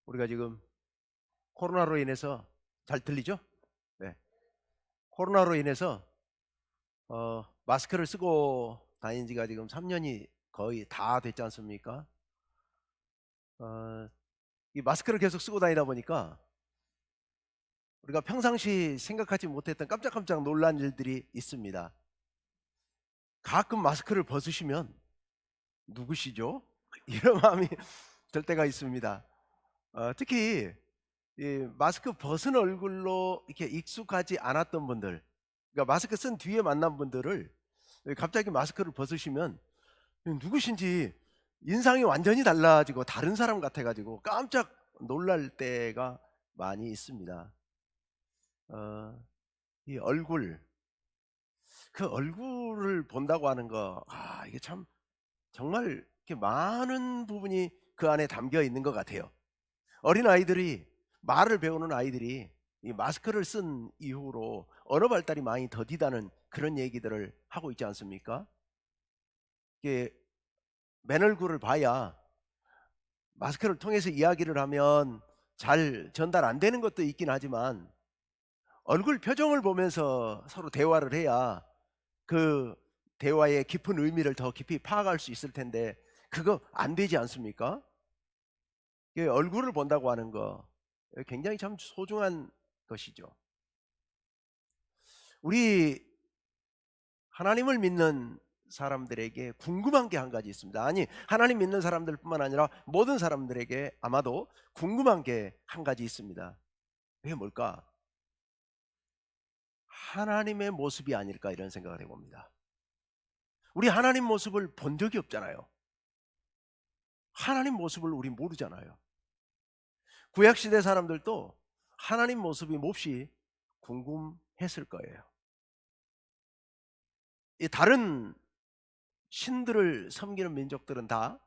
우리가 지금 코로나로 인해서 잘 들리죠? 네. 코로나로 인해서 마스크를 쓰고 다닌 지가 지금 3년이 거의 다 됐지 않습니까? 어, 이 마스크를 계속 쓰고 다니다 보니까 우리가 평상시 생각하지 못했던 깜짝깜짝 놀란 일들이 있습니다. 가끔 마스크를 벗으시면 누구시죠? 이런 마음이 들 때가 있습니다. 특히 이 마스크 벗은 얼굴로 이렇게 익숙하지 않았던 분들, 그러니까 마스크 쓴 뒤에 만난 분들을 갑자기 마스크를 벗으시면 누구신지 인상이 완전히 달라지고 다른 사람 같아가지고 깜짝 놀랄 때가 많이 있습니다. 이 얼굴, 그 얼굴을 본다고 하는 거, 이게 참 정말 이렇게 많은 부분이 그 안에 담겨 있는 것 같아요. 어린 아이들이, 말을 배우는 아이들이 이 마스크를 쓴 이후로 언어 발달이 많이 더디다는 그런 얘기들을 하고 있지 않습니까? 이게 맨 얼굴을 봐야 마스크를 통해서 이야기를 하면 잘 전달 안 되는 것도 있긴 하지만 얼굴 표정을 보면서 서로 대화를 해야 그 대화의 깊은 의미를 더 깊이 파악할 수 있을 텐데 그거 안 되지 않습니까? 얼굴을 본다고 하는 거 굉장히 참 소중한 것이죠. 우리 하나님을 믿는 사람들에게 궁금한 게 한 가지 있습니다. 아니, 하나님 믿는 사람들뿐만 아니라 모든 사람들에게 아마도 궁금한 게 한 가지 있습니다. 그게 뭘까? 하나님의 모습이 아닐까, 이런 생각을 해봅니다. 우리 하나님 모습을 본 적이 없잖아요. 하나님 모습을 우리 모르잖아요. 구약시대 사람들도 하나님 모습이 몹시 궁금했을 거예요. 이 다른 신들을 섬기는 민족들은 다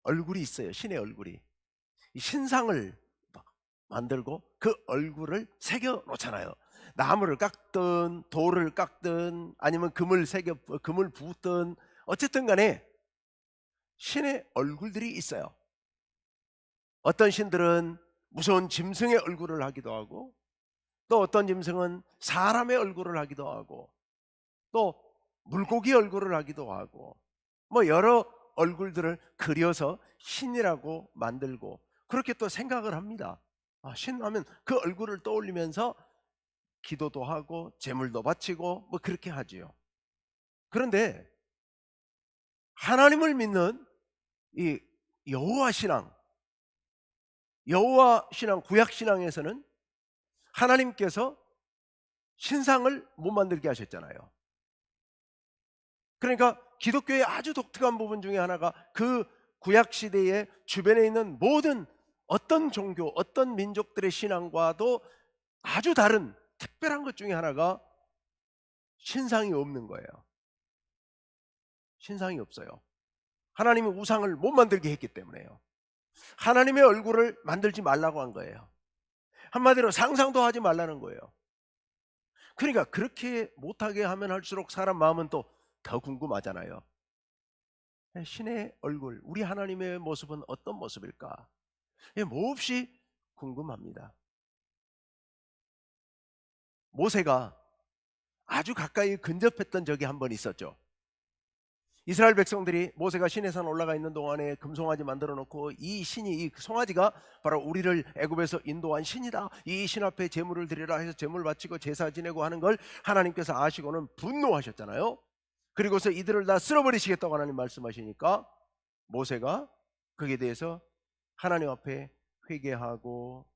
얼굴이 있어요. 신의 얼굴이. 이 신상을 만들고 그 얼굴을 새겨 놓잖아요. 나무를 깎든 돌을 깎든 아니면 금을 붓든 어쨌든 간에 신의 얼굴들이 있어요. 어떤 신들은 무서운 짐승의 얼굴을 하기도 하고, 또 어떤 짐승은 사람의 얼굴을 하기도 하고, 또 물고기 얼굴을 하기도 하고, 뭐 여러 얼굴들을 그려서 신이라고 만들고 그렇게 또 생각을 합니다. 신하면 그 얼굴을 떠올리면서 기도도 하고 제물도 바치고 뭐 그렇게 하지요. 그런데 하나님을 믿는 이 여호와 신앙, 구약 신앙에서는 하나님께서 신상을 못 만들게 하셨잖아요. 그러니까 기독교의 아주 독특한 부분 중에 하나가 그 구약 시대의 주변에 있는 모든 어떤 종교, 어떤 민족들의 신앙과도 아주 다른 특별한 것 중에 하나가 신상이 없는 거예요. 신상이 없어요. 하나님이 우상을 못 만들게 했기 때문에요. 하나님의 얼굴을 만들지 말라고 한 거예요. 한마디로 상상도 하지 말라는 거예요. 그러니까 그렇게 못하게 하면 할수록 사람 마음은 또 더 궁금하잖아요. 신의 얼굴, 우리 하나님의 모습은 어떤 모습일까? 몹시 궁금합니다. 모세가 아주 가까이 근접했던 적이 한 번 있었죠. 이스라엘 백성들이 모세가 시내산 올라가 있는 동안에 금송아지 만들어 놓고 이 신이, 이 송아지가 바로 우리를 애굽에서 인도한 신이다, 이 신 앞에 제물을 드리라 해서 제물 바치고 제사 지내고 하는 걸 하나님께서 아시고는 분노하셨잖아요. 그리고서 이들을 다 쓸어버리시겠다고 하나님 말씀하시니까 모세가 거기에 대해서 하나님 앞에 회개하고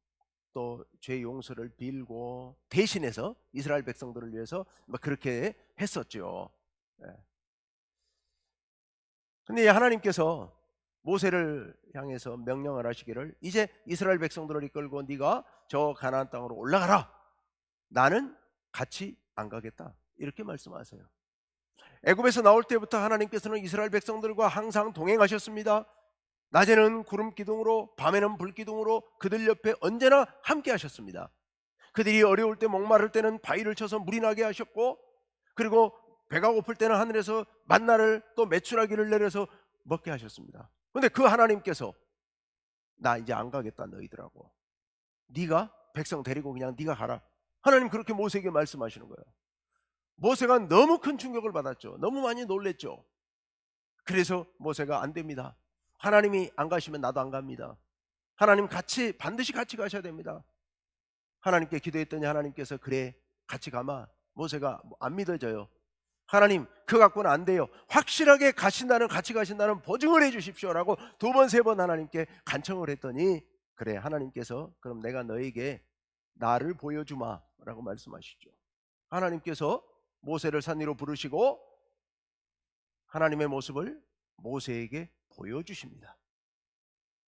또 죄 용서를 빌고 대신해서 이스라엘 백성들을 위해서 그렇게 했었죠. 근데 하나님께서 모세를 향해서 명령을 하시기를, 이제 이스라엘 백성들을 이끌고 네가 저 가나안 땅으로 올라가라, 나는 같이 안 가겠다, 이렇게 말씀하세요. 애굽에서 나올 때부터 하나님께서는 이스라엘 백성들과 항상 동행하셨습니다. 낮에는 구름 기둥으로, 밤에는 불 기둥으로 그들 옆에 언제나 함께 하셨습니다. 그들이 어려울 때, 목마를 때는 바위를 쳐서 물이 나게 하셨고, 그리고 배가 고플 때는 하늘에서 만나를 또 메추라기를 내려서 먹게 하셨습니다. 그런데 그 하나님께서 나 이제 안 가겠다 너희들하고. 네가 백성 데리고 그냥 네가 가라. 하나님 그렇게 모세에게 말씀하시는 거예요. 모세가 너무 큰 충격을 받았죠. 너무 많이 놀랬죠. 그래서 모세가 안 됩니다. 하나님이 안 가시면 나도 안 갑니다. 하나님 반드시 같이 가셔야 됩니다. 하나님께 기도했더니 하나님께서 그래 같이 가마. 모세가 안 믿어져요. 하나님 그거 갖고는 안 돼요. 확실하게 같이 가신다는 보증을 해 주십시오라고 2번 3번 하나님께 간청을 했더니 그래 하나님께서 그럼 내가 너에게 나를 보여주마 라고 말씀하시죠. 하나님께서 모세를 산 위로 부르시고 하나님의 모습을 모세에게 보여주십니다.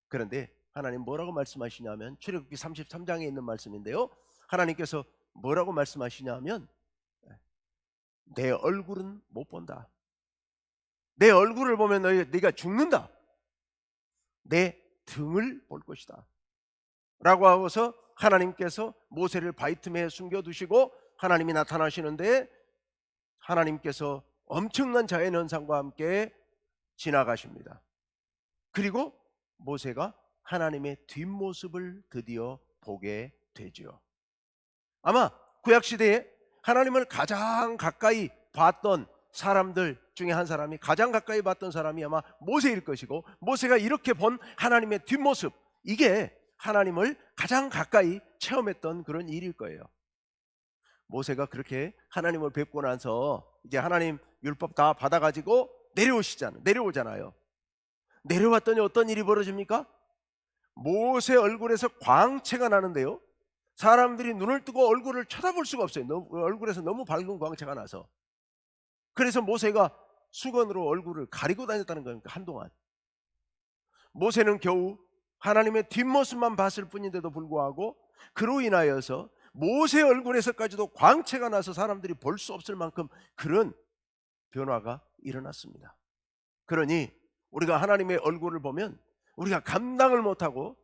그런데 하나님 뭐라고 말씀하시냐면 출애굽기 33장에 있는 말씀인데요, 하나님께서 뭐라고 말씀하시냐면 내 얼굴은 못 본다. 내 얼굴을 보면 네가 죽는다. 내 등을 볼 것이다 라고 하고서 하나님께서 모세를 바위 틈에 숨겨두시고 하나님이 나타나시는데 하나님께서 엄청난 자연현상과 함께 지나가십니다. 그리고 모세가 하나님의 뒷모습을 드디어 보게 되죠. 아마 구약시대에 하나님을 가장 가까이 봤던 사람들 중에 한 사람이, 가장 가까이 봤던 사람이 아마 모세일 것이고, 모세가 이렇게 본 하나님의 뒷모습, 이게 하나님을 가장 가까이 체험했던 그런 일일 거예요. 모세가 그렇게 하나님을 뵙고 나서 이제 하나님 율법 다 받아가지고 내려오잖아요. 내려왔더니 어떤 일이 벌어집니까? 모세 얼굴에서 광채가 나는데요, 사람들이 눈을 뜨고 얼굴을 쳐다볼 수가 없어요. 얼굴에서 너무 밝은 광채가 나서. 그래서 모세가 수건으로 얼굴을 가리고 다녔다는 겁니까? 한동안. 모세는 겨우 하나님의 뒷모습만 봤을 뿐인데도 불구하고 그로 인하여서 모세 얼굴에서까지도 광채가 나서 사람들이 볼 수 없을 만큼 그런 변화가 일어났습니다. 그러니 우리가 하나님의 얼굴을 보면 우리가 감당을 못하고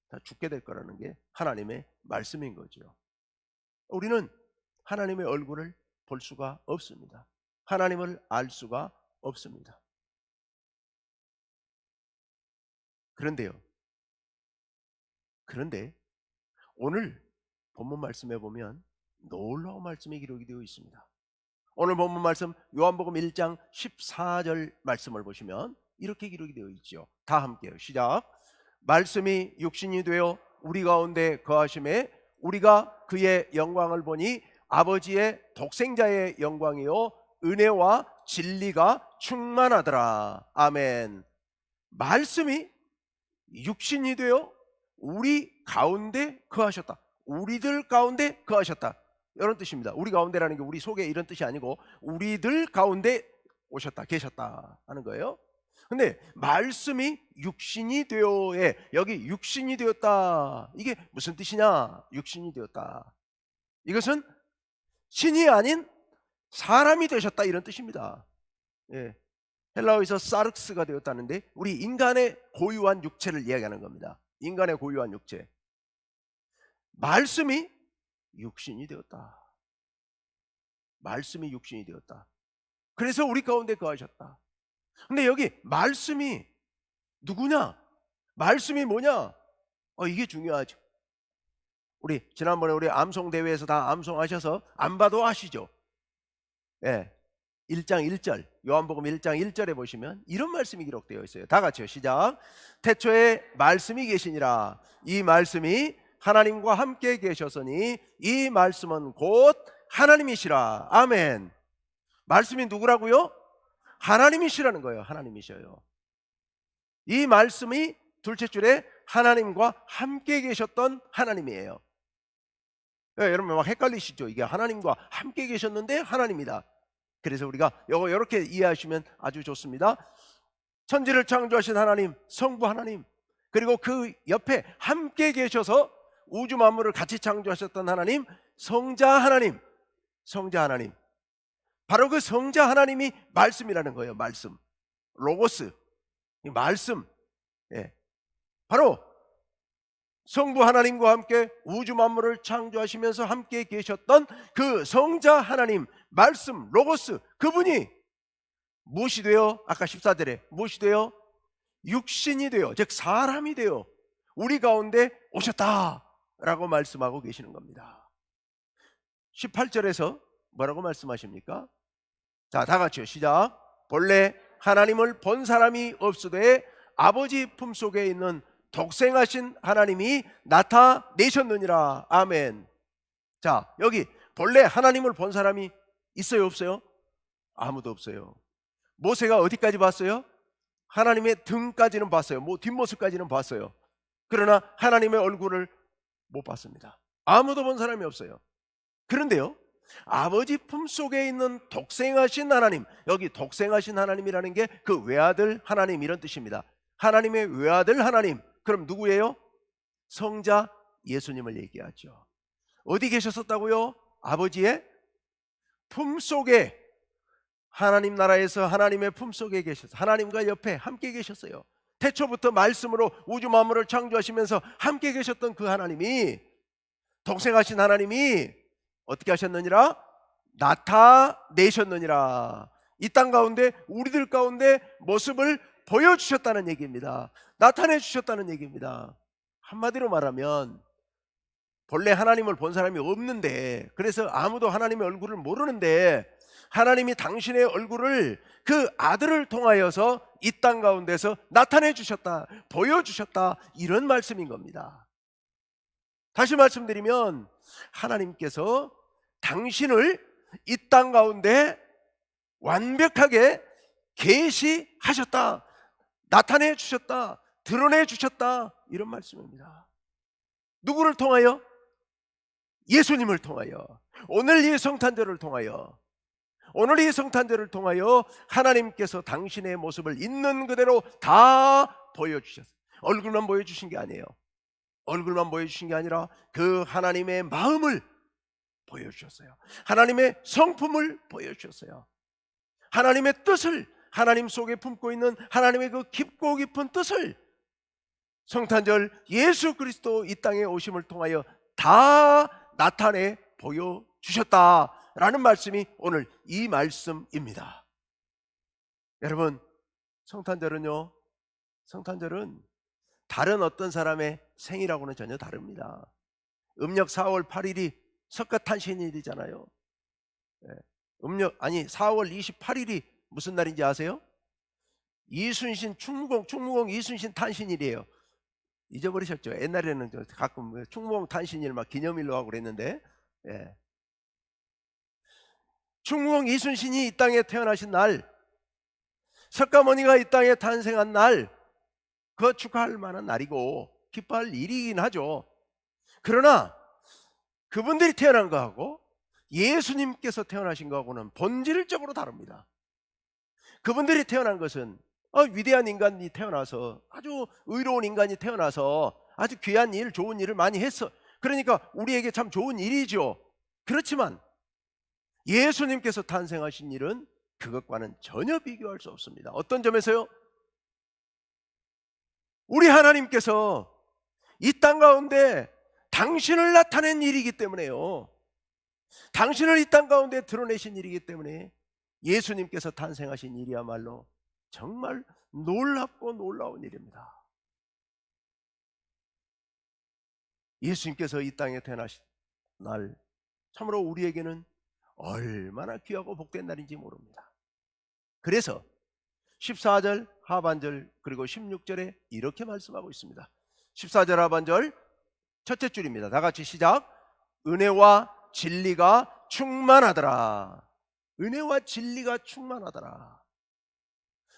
다 죽게 될 거라는 게 하나님의 말씀인 거죠. 우리는 하나님의 얼굴을 볼 수가 없습니다. 하나님을 알 수가 없습니다. 그런데 오늘 본문 말씀에 보면 놀라운 말씀이 기록이 되어 있습니다. 오늘 본문 말씀 요한복음 1장 14절 말씀을 보시면 이렇게 기록이 되어 있죠. 다 함께요. 시작. 말씀이 육신이 되어 우리 가운데 거하심에 우리가 그의 영광을 보니 아버지의 독생자의 영광이요 은혜와 진리가 충만하더라. 아멘. 말씀이 육신이 되어 우리 가운데 거하셨다. 우리들 가운데 거하셨다, 이런 뜻입니다. 우리 가운데라는 게 우리 속에 이런 뜻이 아니고 우리들 가운데 오셨다, 계셨다 하는 거예요. 근데 말씀이 육신이 되어에 여기 육신이 되었다, 이게 무슨 뜻이냐? 육신이 되었다, 이것은 신이 아닌 사람이 되셨다, 이런 뜻입니다. 예. 헬라어에서 사르크스가 되었다는데 우리 인간의 고유한 육체를 이야기하는 겁니다. 인간의 고유한 육체. 말씀이 육신이 되었다. 말씀이 육신이 되었다. 그래서 우리 가운데 거하셨다. 근데 여기 말씀이 누구냐? 말씀이 뭐냐? 이게 중요하죠. 우리 지난번에 우리 암송 대회에서 다 암송하셔서 안 봐도 아시죠? 예. 1장 1절, 요한복음 1장 1절에 보시면 이런 말씀이 기록되어 있어요. 다 같이요. 시작. 태초에 말씀이 계시니라. 이 말씀이 하나님과 함께 계셨으니 이 말씀은 곧 하나님이시라. 아멘. 말씀이 누구라고요? 하나님이시라는 거예요. 하나님이셔요. 이 말씀이 둘째 줄에 하나님과 함께 계셨던 하나님이에요. 여러분 막 헷갈리시죠? 이게 하나님과 함께 계셨는데 하나님이다. 그래서 우리가 이렇게 이해하시면 아주 좋습니다. 천지를 창조하신 하나님, 성부 하나님, 그리고 그 옆에 함께 계셔서 우주 만물을 같이 창조하셨던 하나님, 성자 하나님. 성자 하나님, 바로 그 성자 하나님이 말씀이라는 거예요. 말씀, 로고스, 이 말씀. 예. 바로 성부 하나님과 함께 우주 만물을 창조하시면서 함께 계셨던 그 성자 하나님, 말씀, 로고스, 그분이 무엇이 되어, 아까 14절에 무엇이 되어? 육신이 되어, 즉 사람이 되어 우리 가운데 오셨다라고 말씀하고 계시는 겁니다. 18절에서 뭐라고 말씀하십니까? 자, 다 같이요. 시작. 본래 하나님을 본 사람이 없으되 아버지 품속에 있는 독생하신 하나님이 나타내셨느니라. 아멘. 자, 여기 본래 하나님을 본 사람이 있어요, 없어요? 아무도 없어요. 모세가 어디까지 봤어요? 하나님의 등까지는 봤어요. 뒷모습까지는 봤어요. 그러나 하나님의 얼굴을 못 봤습니다. 아무도 본 사람이 없어요. 그런데요, 아버지 품속에 있는 독생하신 하나님, 여기 독생하신 하나님이라는 게 그 외아들 하나님 이런 뜻입니다. 하나님의 외아들 하나님, 그럼 누구예요? 성자 예수님을 얘기하죠. 어디 계셨었다고요? 아버지의 품속에, 하나님 나라에서 하나님의 품속에 계셨어요. 하나님과 옆에 함께 계셨어요. 태초부터 말씀으로 우주 만물을 창조하시면서 함께 계셨던 그 하나님이, 독생하신 하나님이 어떻게 하셨느니라? 나타내셨느니라. 이 땅 가운데, 우리들 가운데 모습을 보여주셨다는 얘기입니다. 나타내 주셨다는 얘기입니다. 한마디로 말하면 본래 하나님을 본 사람이 없는데, 그래서 아무도 하나님의 얼굴을 모르는데 하나님이 당신의 얼굴을 그 아들을 통하여서 이 땅 가운데서 나타내 주셨다, 보여주셨다, 이런 말씀인 겁니다. 다시 말씀드리면 하나님께서 당신을 이 땅 가운데 완벽하게 계시하셨다, 나타내 주셨다, 드러내 주셨다, 이런 말씀입니다. 누구를 통하여? 예수님을 통하여. 오늘 이 성탄절을 통하여, 오늘 이 성탄절을 통하여 하나님께서 당신의 모습을 있는 그대로 다 보여주셨어요. 얼굴만 보여주신 게 아니에요. 얼굴만 보여주신 게 아니라 그 하나님의 마음을 보여주셨어요. 하나님의 성품을 보여주셨어요. 하나님의 뜻을, 하나님 속에 품고 있는 하나님의 그 깊고 깊은 뜻을 성탄절 예수 그리스도 이 땅에 오심을 통하여 다 나타내 보여주셨다라는 말씀이 오늘 이 말씀입니다. 여러분, 성탄절은요, 성탄절은 다른 어떤 사람의 생일하고는 전혀 다릅니다. 음력 4월 8일이 석가탄신일이잖아요. 4월 28일이 무슨 날인지 아세요? 이순신 충무공 이순신 탄신일이에요. 잊어버리셨죠? 옛날에는 가끔 충무공 탄신일 막 기념일로 하고 그랬는데, 충무공 이순신이 이 땅에 태어나신 날, 석가모니가 이 땅에 탄생한 날, 그거 축하할 만한 날이고 기뻐할 일이긴 하죠. 그러나 그분들이 태어난 거하고 예수님께서 태어나신 거하고는 본질적으로 다릅니다. 그분들이 태어난 것은 위대한 인간이 태어나서, 아주 의로운 인간이 태어나서 아주 귀한 일, 좋은 일을 많이 했어. 그러니까 우리에게 참 좋은 일이죠. 그렇지만 예수님께서 탄생하신 일은 그것과는 전혀 비교할 수 없습니다. 어떤 점에서요? 우리 하나님께서 이 땅 가운데 당신을 나타낸 일이기 때문에요. 당신을 이 땅 가운데 드러내신 일이기 때문에 예수님께서 탄생하신 일이야말로 정말 놀랍고 놀라운 일입니다. 예수님께서 이 땅에 태어나신 날, 참으로 우리에게는 얼마나 귀하고 복된 날인지 모릅니다. 그래서 14절 하반절 그리고 16절에 이렇게 말씀하고 있습니다. 14절 하반절 첫째 줄입니다. 다 같이 시작. 은혜와 진리가 충만하더라. 은혜와 진리가 충만하더라.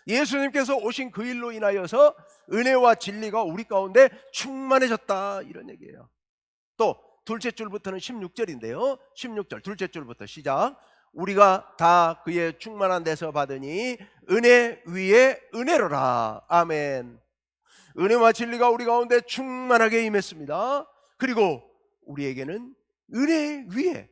예수님께서 오신 그 일로 인하여서 은혜와 진리가 우리 가운데 충만해졌다, 이런 얘기예요. 또 둘째 줄부터는 16절인데요 16절 둘째 줄부터 시작. 우리가 다 그의 충만한 데서 받으니 은혜 위에 은혜로라. 아멘. 은혜와 진리가 우리 가운데 충만하게 임했습니다. 그리고 우리에게는 은혜 위에,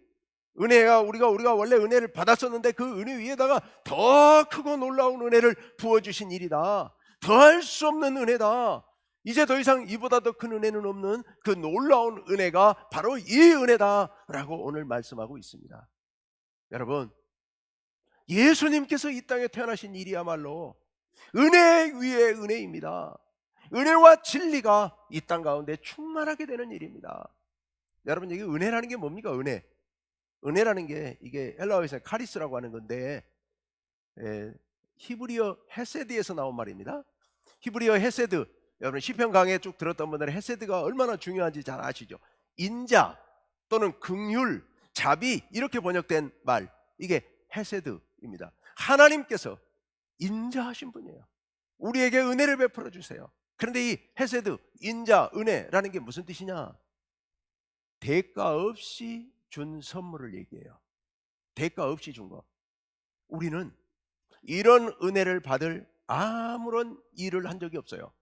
은혜가 우리가 원래 은혜를 받았었는데 그 은혜 위에다가 더 크고 놀라운 은혜를 부어주신 일이다. 더할 수 없는 은혜다. 이제 더 이상 이보다 더 큰 은혜는 없는 그 놀라운 은혜가 바로 이 은혜다라고 오늘 말씀하고 있습니다. 여러분, 예수님께서 이 땅에 태어나신 일이야말로 은혜 위에 은혜입니다. 은혜와 진리가 이 땅 가운데 충만하게 되는 일입니다. 여러분, 이게 은혜라는 게 뭡니까? 은혜라는 게 이게 헬라어에서 카리스라고 하는 건데, 히브리어 헤세드에서 나온 말입니다. 히브리어 헤세드, 여러분 시편 강해 쭉 들었던 분들은 헤세드가 얼마나 중요한지 잘 아시죠? 인자 또는 긍휼, 자비, 이렇게 번역된 말, 이게 헤세드입니다. 하나님께서 인자하신 분이에요. 우리에게 은혜를 베풀어 주세요. 그런데 이 헤세드, 인자, 은혜라는 게 무슨 뜻이냐? 대가 없이 준 선물을 얘기해요. 대가 없이 준 거. 우리는 이런 은혜를 받을 아무런 일을 한 적이 없어요.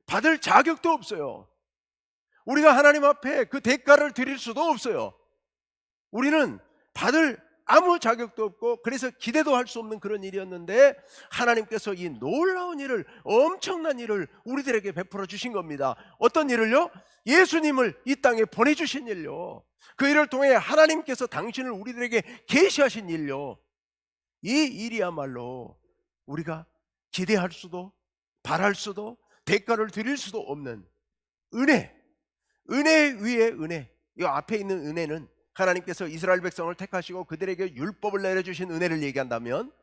받을 자격도 없어요. 우리가 하나님 앞에 그 대가를 드릴 수도 없어요. 우리는 받을 아무 자격도 없고, 그래서 기대도 할 수 없는 그런 일이었는데, 하나님께서 이 놀라운 일을, 엄청난 일을 우리들에게 베풀어 주신 겁니다. 어떤 일을요? 예수님을 이 땅에 보내주신 일요. 그 일을 통해 하나님께서 당신을 우리들에게 계시하신 일요. 이 일이야말로 우리가 기대할 수도 바랄 수도 대가를 드릴 수도 없는 은혜, 은혜 위에 은혜. 이 앞에 있는 은혜는 하나님께서 이스라엘 백성을 택하시고 그들에게 율법을 내려주신 은혜를 얘기한다면,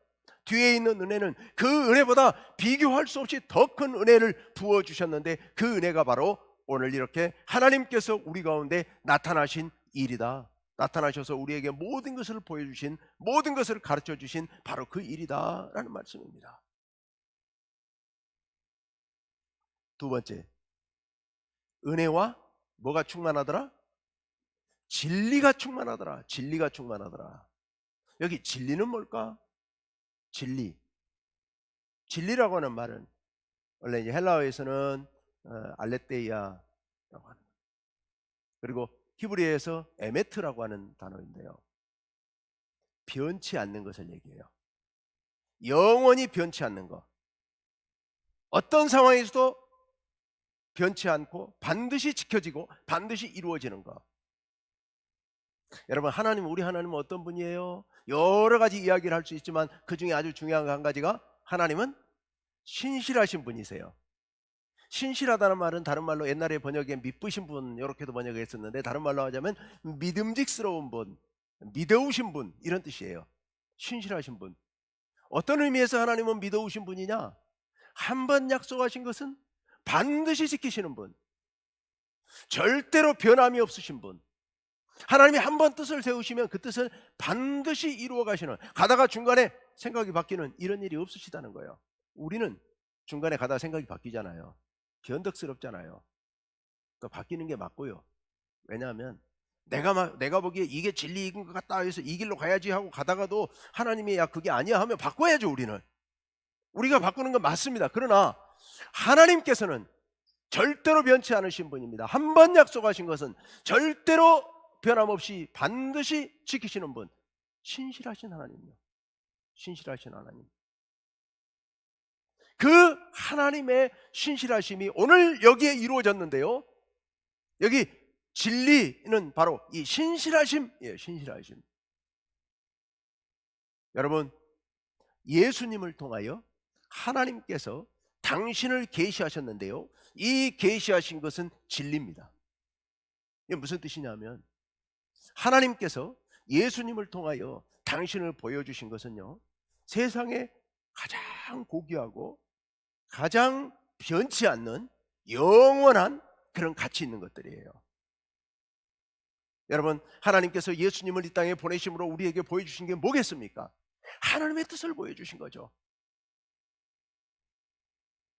뒤에 있는 은혜는 그 은혜보다 비교할 수 없이 더 큰 은혜를 부어주셨는데, 그 은혜가 바로 오늘 이렇게 하나님께서 우리 가운데 나타나신 일이다. 나타나셔서 우리에게 모든 것을 보여주신, 모든 것을 가르쳐주신 바로 그 일이다 라는 말씀입니다. 두 번째, 은혜와 뭐가 충만하더라? 진리가 충만하더라. 진리가 충만하더라. 여기 진리는 뭘까? 진리라고 하는 말은 원래 이제 헬라어에서는 알레테이아라고 하는, 그리고 히브리어에서 에메트라고 하는 단어인데요, 변치 않는 것을 얘기해요. 영원히 변치 않는 것, 어떤 상황에서도 변치 않고 반드시 지켜지고 반드시 이루어지는 것. 여러분, 우리 하나님은 어떤 분이에요? 여러 가지 이야기를 할 수 있지만 그 중에 아주 중요한 한 가지가, 하나님은 신실하신 분이세요. 신실하다는 말은 다른 말로 옛날에 번역에 미쁘신 분, 이렇게도 번역을 했었는데, 다른 말로 하자면 믿음직스러운 분, 믿어우신 분, 이런 뜻이에요. 신실하신 분. 어떤 의미에서 하나님은 믿어우신 분이냐? 한 번 약속하신 것은 반드시 지키시는 분, 절대로 변함이 없으신 분. 하나님이 한 번 뜻을 세우시면 그 뜻을 반드시 이루어 가시는, 가다가 중간에 생각이 바뀌는 이런 일이 없으시다는 거예요. 우리는 중간에 가다가 생각이 바뀌잖아요. 변덕스럽잖아요. 또 바뀌는 게 맞고요. 왜냐하면 내가 보기에 이게 진리인 것 같다 해서 이 길로 가야지 하고 가다가도 하나님이 야 그게 아니야 하면 바꿔야죠. 우리가 바꾸는 건 맞습니다. 그러나 하나님께서는 절대로 변치 않으신 분입니다. 한 번 약속하신 것은 절대로 변함없이 반드시 지키시는 분, 신실하신 하나님이요. 신실하신 하나님. 그 하나님의 신실하심이 오늘 여기에 이루어졌는데요, 여기 진리는 바로 이 신실하심이에요. 신실하심. 여러분, 예수님을 통하여 하나님께서 당신을 계시하셨는데요, 이 계시하신 것은 진리입니다. 이게 무슨 뜻이냐면, 하나님께서 예수님을 통하여 당신을 보여주신 것은요, 세상에 가장 고귀하고 가장 변치 않는 영원한 그런 가치 있는 것들이에요. 여러분, 하나님께서 예수님을 이 땅에 보내심으로 우리에게 보여주신 게 뭐겠습니까? 하나님의 뜻을 보여주신 거죠.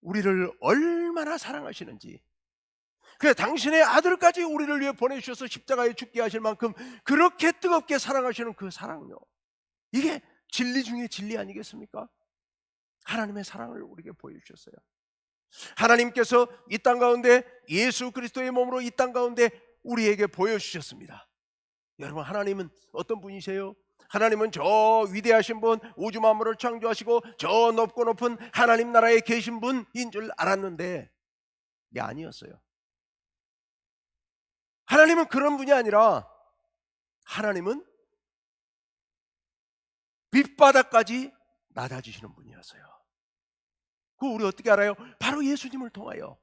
우리를 얼마나 사랑하시는지, 그 당신의 아들까지 우리를 위해 보내주셔서 십자가에 죽게 하실 만큼 그렇게 뜨겁게 사랑하시는 그 사랑요, 이게 진리 중에 진리 아니겠습니까? 하나님의 사랑을 우리에게 보여주셨어요. 하나님께서 이 땅 가운데 예수 그리스도의 몸으로 이 땅 가운데 우리에게 보여주셨습니다. 여러분, 하나님은 어떤 분이세요? 하나님은 저 위대하신 분, 우주 만물을 창조하시고 저 높고 높은 하나님 나라에 계신 분인 줄 알았는데 이게 아니었어요. 하나님은 그런 분이 아니라, 하나님은 밑바닥까지 낮아지시는 분이었어요. 그거 우리 어떻게 알아요? 바로 예수님을 통하여.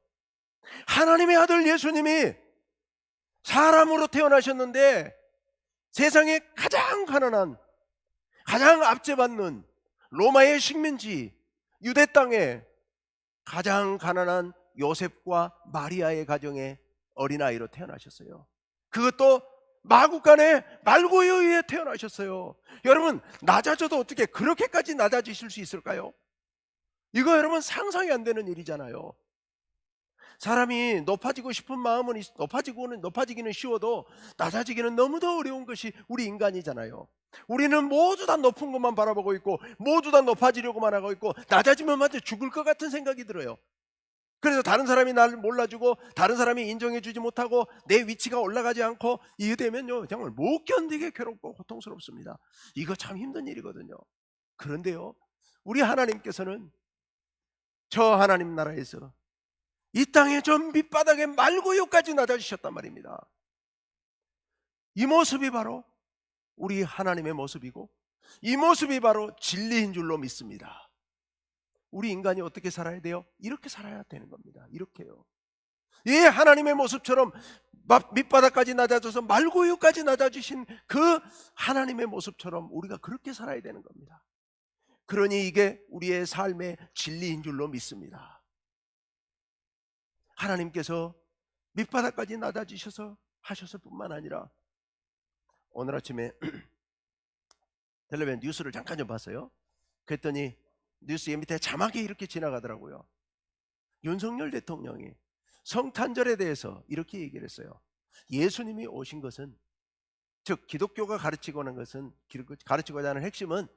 하나님의 아들 예수님이 사람으로 태어나셨는데 세상에 가장 가난한, 가장 압제받는 로마의 식민지 유대 땅에 가장 가난한 요셉과 마리아의 가정에 어린아이로 태어나셨어요. 그것도 마구간에 말고요에 태어나셨어요. 여러분, 낮아져도 어떻게 그렇게까지 낮아지실 수 있을까요? 이거 여러분 상상이 안 되는 일이잖아요. 사람이 높아지고 싶은 마음은 높아지기는 쉬워도 낮아지기는 너무도 어려운 것이 우리 인간이잖아요. 우리는 모두 다 높은 것만 바라보고 있고 모두 다 높아지려고만 하고 있고 낮아지면 마치 죽을 것 같은 생각이 들어요. 그래서 다른 사람이 나를 몰라주고 다른 사람이 인정해주지 못하고 내 위치가 올라가지 않고 이게 되면요 정말 못 견디게 괴롭고 고통스럽습니다. 이거 참 힘든 일이거든요. 그런데요, 우리 하나님께서는 저 하나님 나라에서 이 땅의 저 밑바닥에 말고요까지 낮아지셨단 말입니다. 이 모습이 바로 우리 하나님의 모습이고 이 모습이 바로 진리인 줄로 믿습니다. 우리 인간이 어떻게 살아야 돼요? 이렇게 살아야 되는 겁니다. 이렇게요. 이 하나님의 모습처럼 밑바닥까지 낮아져서 말고요까지 낮아지신 그 하나님의 모습처럼 우리가 그렇게 살아야 되는 겁니다. 그러니 이게 우리의 삶의 진리인 줄로 믿습니다. 하나님께서 밑바닥까지 낮아지셔서 하셨을 뿐만 아니라 오늘 아침에 텔레비전 뉴스를 잠깐 좀 봤어요. 그랬더니 뉴스의 밑에 자막이 이렇게 지나가더라고요. 윤석열 대통령이 성탄절에 대해서 이렇게 얘기를 했어요. 예수님이 오신 것은, 즉 기독교가 가르치고자 하는 핵심은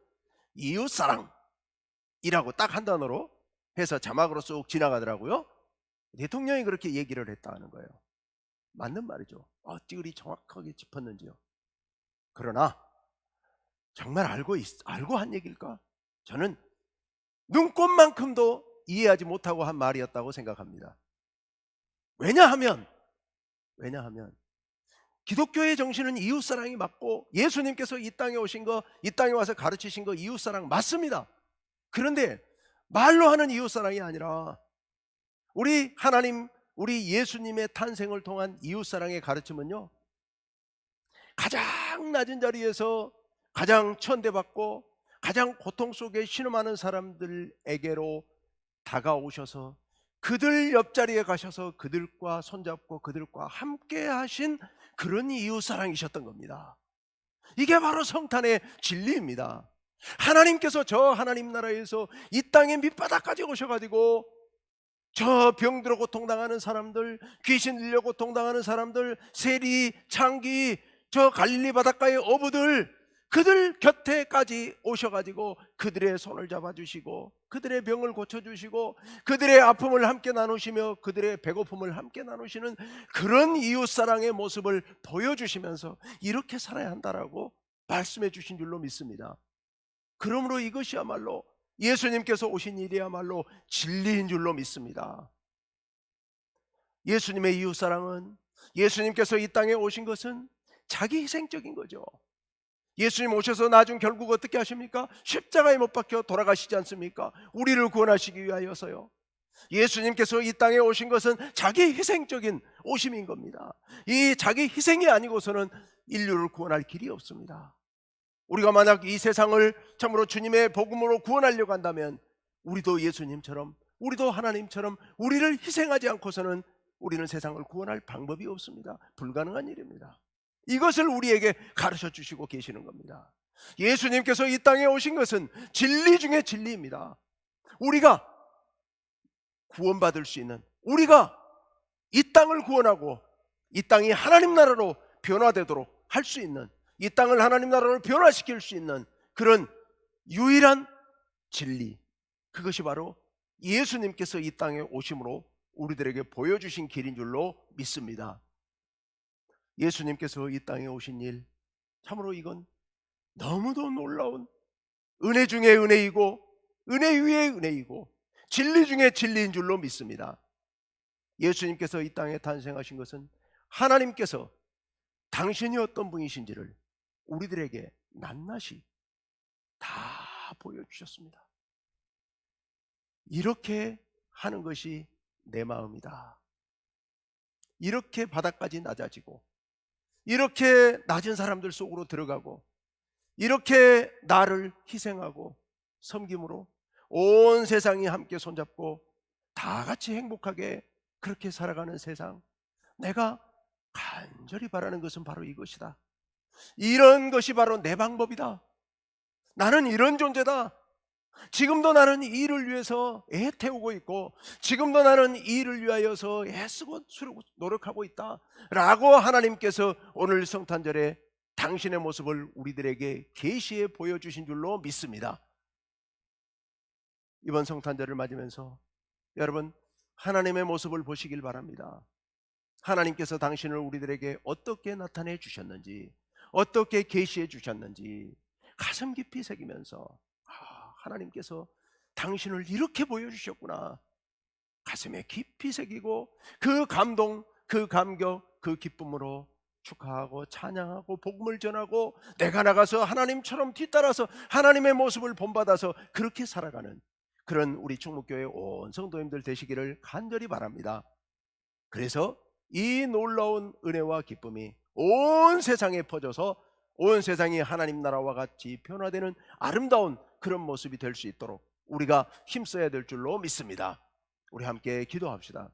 이웃사랑이라고 딱 한 단어로 해서 자막으로 쑥 지나가더라고요. 대통령이 그렇게 얘기를 했다는 거예요. 맞는 말이죠. 어찌 그리 정확하게 짚었는지요. 그러나 정말 알고 한 얘기일까? 저는 눈꽃만큼도 이해하지 못하고 한 말이었다고 생각합니다. 왜냐하면 기독교의 정신은 이웃사랑이 맞고 예수님께서 이 땅에 오신 거, 이 땅에 와서 가르치신 거 이웃사랑 맞습니다. 그런데 말로 하는 이웃사랑이 아니라 우리 하나님, 우리 예수님의 탄생을 통한 이웃사랑의 가르침은요, 가장 낮은 자리에서 가장 천대받고 가장 고통 속에 신음하는 사람들에게로 다가오셔서 그들 옆자리에 가셔서 그들과 손잡고 그들과 함께 하신 그런 이웃사랑이셨던 겁니다. 이게 바로 성탄의 진리입니다. 하나님께서 저 하나님 나라에서 이 땅의 밑바닥까지 오셔가지고 저 병들어 고통당하는 사람들, 귀신 들려 고통당하는 사람들, 세리, 창기, 저 갈릴리 바닷가의 어부들, 그들 곁에까지 오셔가지고 그들의 손을 잡아주시고 그들의 병을 고쳐주시고 그들의 아픔을 함께 나누시며 그들의 배고픔을 함께 나누시는 그런 이웃사랑의 모습을 보여주시면서 이렇게 살아야 한다라고 말씀해 주신 줄로 믿습니다. 그러므로 이것이야말로 예수님께서 오신 일이야말로 진리인 줄로 믿습니다. 예수님의 이웃사랑은, 예수님께서 이 땅에 오신 것은 자기 희생적인 거죠. 예수님 오셔서 나중 결국 어떻게 하십니까? 십자가에 못 박혀 돌아가시지 않습니까? 우리를 구원하시기 위하여서요. 예수님께서 이 땅에 오신 것은 자기 희생적인 오심인 겁니다. 이 자기 희생이 아니고서는 인류를 구원할 길이 없습니다. 우리가 만약 이 세상을 참으로 주님의 복음으로 구원하려고 한다면 우리도 예수님처럼, 우리도 하나님처럼 우리를 희생하지 않고서는 우리는 세상을 구원할 방법이 없습니다. 불가능한 일입니다. 이것을 우리에게 가르쳐 주시고 계시는 겁니다. 예수님께서 이 땅에 오신 것은 진리 중에 진리입니다. 우리가 구원받을 수 있는, 우리가 이 땅을 구원하고 이 땅이 하나님 나라로 변화되도록 할 수 있는, 이 땅을 하나님 나라로 변화시킬 수 있는 그런 유일한 진리, 그것이 바로 예수님께서 이 땅에 오심으로 우리들에게 보여주신 길인 줄로 믿습니다. 예수님께서 이 땅에 오신 일, 참으로 이건 너무도 놀라운 은혜 중에 은혜이고 은혜 위에 은혜이고 진리 중에 진리인 줄로 믿습니다. 예수님께서 이 땅에 탄생하신 것은 하나님께서 당신이 어떤 분이신지를 우리들에게 낱낱이 다 보여주셨습니다. 이렇게 하는 것이 내 마음이다. 이렇게 바닥까지 낮아지고, 이렇게 낮은 사람들 속으로 들어가고, 이렇게 나를 희생하고 섬김으로 온 세상이 함께 손잡고 다 같이 행복하게 그렇게 살아가는 세상, 내가 간절히 바라는 것은 바로 이것이다. 이런 것이 바로 내 방법이다. 나는 이런 존재다. 지금도 나는 이 일을 위해서 애태우고 있고, 지금도 나는 이 일을 위하여서 애쓰고 노력하고 있다 라고 하나님께서 오늘 성탄절에 당신의 모습을 우리들에게 계시해 보여주신 줄로 믿습니다. 이번 성탄절을 맞으면서 여러분, 하나님의 모습을 보시길 바랍니다. 하나님께서 당신을 우리들에게 어떻게 나타내 주셨는지, 어떻게 계시해 주셨는지 가슴 깊이 새기면서, 하나님께서 당신을 이렇게 보여주셨구나, 가슴에 깊이 새기고 그 감동, 그 감격, 그 기쁨으로 축하하고 찬양하고 복음을 전하고, 내가 나가서 하나님처럼 뒤따라서 하나님의 모습을 본받아서 그렇게 살아가는 그런 우리 충무교회 온 성도님들 되시기를 간절히 바랍니다. 그래서 이 놀라운 은혜와 기쁨이 온 세상에 퍼져서 온 세상이 하나님 나라와 같이 변화되는 아름다운 그런 모습이 될 수 있도록 우리가 힘써야 될 줄로 믿습니다. 우리 함께 기도합시다.